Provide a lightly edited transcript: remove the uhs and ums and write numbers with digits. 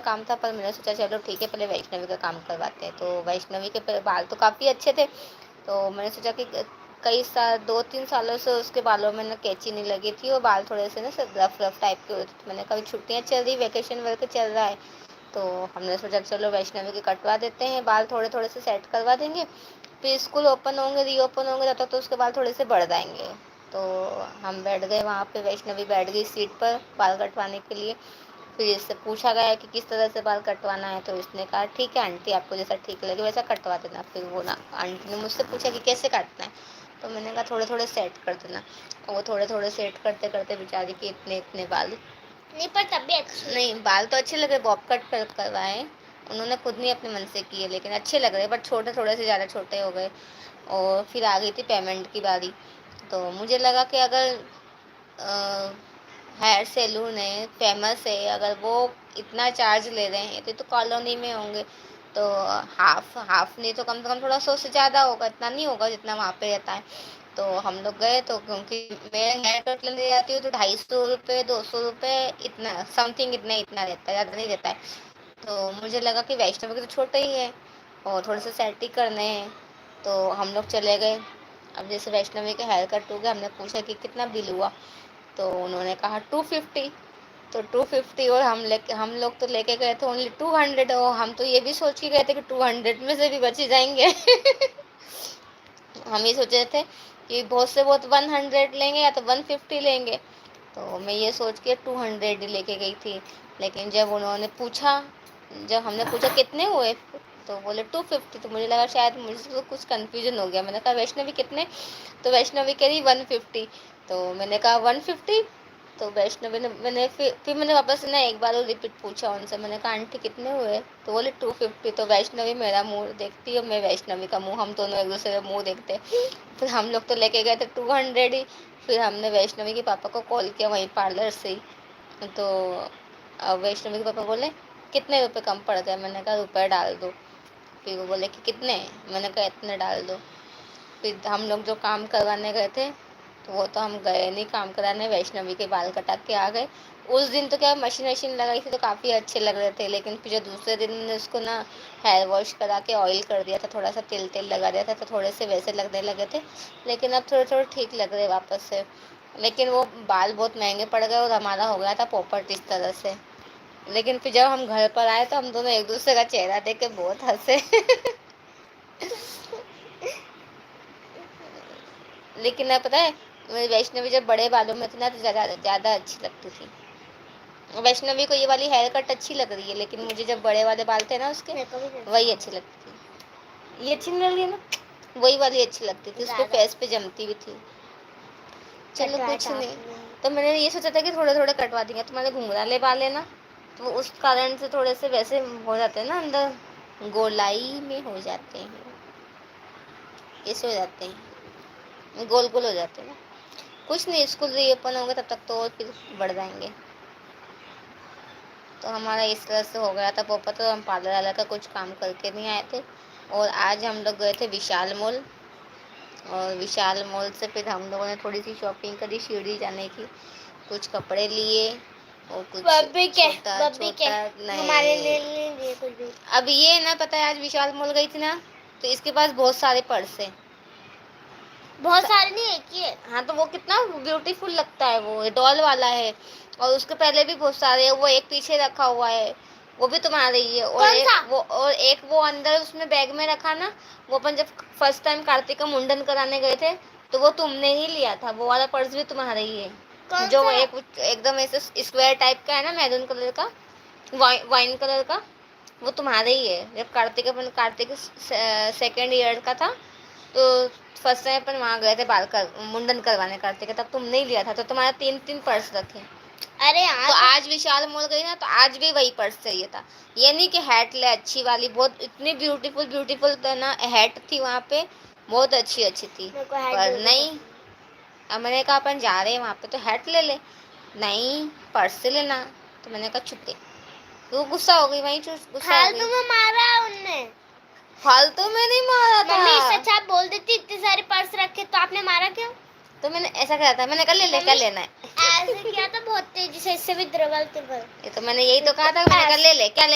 काम था, पर मैंने सोचा चलो ठीक है, पहले वैष्णवी का काम करवाते हैं। तो वैष्णवी के बाल तो काफ़ी अच्छे थे, तो मैंने सोचा कि कई साल 2-3 सालों से उसके बालों में ना कैंची नहीं लगी थी और बाल थोड़े से ना सब रफ रफ टाइप के होते थे। मैंने कहा छुट्टियाँ चल रही, वैकेशन वर्क चल रहा है, तो हमने सोचा चलो वैष्णवी के कटवा देते हैं बाल, थोड़े थोड़े से सेट करवा देंगे, फिर स्कूल ओपन होंगे, रीओपन होंगे, तब तक तो उसके बाल थोड़े से बढ़ जाएंगे। तो हम बैठ गए वहाँ पे, वैष्णवी बैठ गई सीट पर बाल कटवाने के लिए। फिर इससे पूछा गया कि किस तरह से बाल कटवाना है, तो इसने कहा ठीक है आंटी, आपको जैसा ठीक लगे वैसा कटवा देना। फिर वो ना आंटी ने मुझसे पूछा कि कैसे काटना है, तो मैंने कहा थोड़े थोड़े सेट कर देना। और वो थोड़े थोड़े सेट करते करते बेचारी के इतने इतने बाल, नहीं पर तब भी अच्छी, नहीं बाल तो अच्छे लग रहे, बॉब कट करवाए उन्होंने, खुद नहीं अपने मन से किए, लेकिन अच्छे लग रहे, बट छोटे थोड़े से ज़्यादा छोटे हो गए। और फिर आ गई थी पेमेंट की बारी, तो मुझे लगा कि अगर हेयर सैलून है, फेमस है, अगर वो इतना चार्ज ले रहे हैं तो कॉलोनी में होंगे, तो हाफ हाफ नहीं तो कम से कम थोड़ा 100 से ज़्यादा होगा, इतना नहीं होगा जितना वहाँ पे रहता है। तो हम लोग गए, तो क्योंकि मैं हेयर कट लेने जाती हूँ तो 250 रुपये 200 रुपये इतना समथिंग, इतना रहता है, ज़्यादा नहीं रहता है। तो मुझे लगा कि वैष्णव के तो छोटे ही है और थोड़े से सेट ही करने हैं, तो हम लोग चले गए। अब जैसे वैष्णवी के हेयर कट हो गया, हमने पूछा कि कितना बिल हुआ, तो उन्होंने कहा 250। तो 250 और हम लोग तो लेके गए थे ओनली 200, और हम तो ये भी सोच के गए थे कि 200 में से भी बच ही जाएंगे। हम ये सोच रहे थे कि बहुत से बहुत 100 लेंगे या तो 150 लेंगे, तो मैं ये सोच के 200 ही लेके गई थी। लेकिन जब हमने पूछा कितने हुए, तो बोले 250, तो मुझे लगा शायद मुझे तो कुछ कन्फ्यूजन हो गया। मैंने कहा वैष्णवी कितने, तो वैष्णवी कह रही 150, तो मैंने कहा 150। तो वैष्णवी ने फिर मैंने वापस ना एक बार और रिपीट पूछा उनसे, मैंने कहा आंटी कितने हुए, तो बोले 250। तो वैष्णवी मेरा मुंह देखती है, मैं वैष्णवी का मुंह, हम दोनों एक दूसरे का मुंह देखते। फिर हम लोग तो लेके गए थे 200 ही। फिर हमने वैष्णवी के पापा को कॉल किया वहीं पार्लर से ही, तो वैष्णवी के पापा बोले कितने रुपए कम पड़ गए, मैंने कहा रुपए डाल दो। फिर वो बोले कि कितने, मैंने कहा इतने डाल दो। फिर हम लोग जो काम करवाने गए थे, तो वो तो हम गए नहीं काम कराने, वैष्णवी के बाल कटा के आ गए। उस दिन तो क्या मशीन लगाई थी तो काफ़ी अच्छे लग रहे थे, लेकिन फिर जो दूसरे दिन मैंने उसको ना हेयर वॉश करा के ऑयल कर दिया था, थोड़ा सा तेल तेल लगा दिया था, तो थोड़े से वैसे लगने लगे थे, लेकिन अब थोड़े थोड़े ठीक लग रहे वापस से। लेकिन वो बाल बहुत महंगे पड़ गए और हमारा हो गया था पोपट इस तरह से। लेकिन फिर जब हम घर पर आए तो हम दोनों एक दूसरे का चेहरा देख के बहुत हंसे। लेकिन ना पता है, वैष्णवी जब बड़े बालों में थी ना तो ज़्यादा अच्छी लगती थी। वैष्णवी को ये वाली हेयर कट अच्छी लग रही है, लेकिन मुझे जब बड़े वाले बाल थे ना उसके, वही अच्छी लगती थी। ये अच्छी नहीं लग रही है ना, वही वाली अच्छी लगती थी, उसको फेस पे जमती भी थी। चलो कुछ नहीं, तो मैंने ये सोचा था कि थोड़े थोड़े कटवा देंगे, तुम्हारे घुंघराले बाल है ना, तो उस कारण से थोड़े से वैसे हो जाते हैं ना, अंदर गोलाई में हो जाते हैं, ऐसे हो जाते हैं, गोल गोल हो जाते हैं ना। कुछ नहीं, स्कूल रीओपन होंगे तब तक तो और फिर बढ़ जाएंगे। तो हमारा इस तरह से हो गया था पोपा, तो हम पार्लर वाला का कुछ काम करके नहीं आए थे। और आज हम लोग गए थे विशाल मॉल, और विशाल मॉल से फिर हम लोगों ने थोड़ी सी शॉपिंग करी शिरडी जाने की, कुछ कपड़े लिए और कुछ छोटा छोटा हमारे लिए नहीं। नहीं लिए कुछ भी। अब ये ना पता है, आज विशाल मॉल गई थी ना, तो इसके पास बहुत सारे पर्स है, बहुत सारे नहीं, एक ही है। हाँ, तो वो कितना ब्यूटीफुल लगता है, वो डॉल वाला है, और उसके पहले भी बहुत सारे है, वो एक पीछे रखा हुआ है, वो भी तुम्हारा ही है। और एक वो अंदर उसमें बैग में रखा ना, वो अपन जब फर्स्ट टाइम कार्तिक का मुंडन कराने गए थे, तो वो तुमने ही लिया था, वो वाला पर्स भी तुम्हारा ही है, जो एकदम ऐसे स्क्वायर टाइप का है ना, मैरून कलर का, वाइन कलर का, वो तुम्हारा ही है। जब कार्तिक सेकेंड ईयर का था, तो फर्स्ट टाइम अपन वहाँ गए थे मुंडन करवाने कार्तिक, तब तुमने ही लिया था, तो तुम्हारा 3 पर्स रखे। अरे यार, तो आज विशाल मॉल गई ना, तो आज भी वही पर्स चाहिए था। ये नहीं कि हैट ले अच्छी वाली, बहुत इतनी ब्यूटीफुल तो ना हैट थी वहाँ पे, बहुत अच्छी थी, पर नहीं। अब मैंने कहा अपन जा रहे हैं वहाँ पे तो हैट ले ले, नहीं पर्स से लेना, तो मैंने कहा छुट्टी। तो गुस्सा हो गई, वहीं गुस्सा हो गई। फालतू में मारा उनने, फालतू में नहीं मारा था। मम्मी सच आप बोल देती, इतने सारे पर्स रखे तो आपने मारा क्यों? तो मैंने ऐसा कहा था, मैंने कहा ले ले, क्या लेना है। ऐसे किया था बहुत तेजी से, इससे भी द्रबल। ये तो मैंने यही तो कहा था, मैंने कहा ले ले, क्या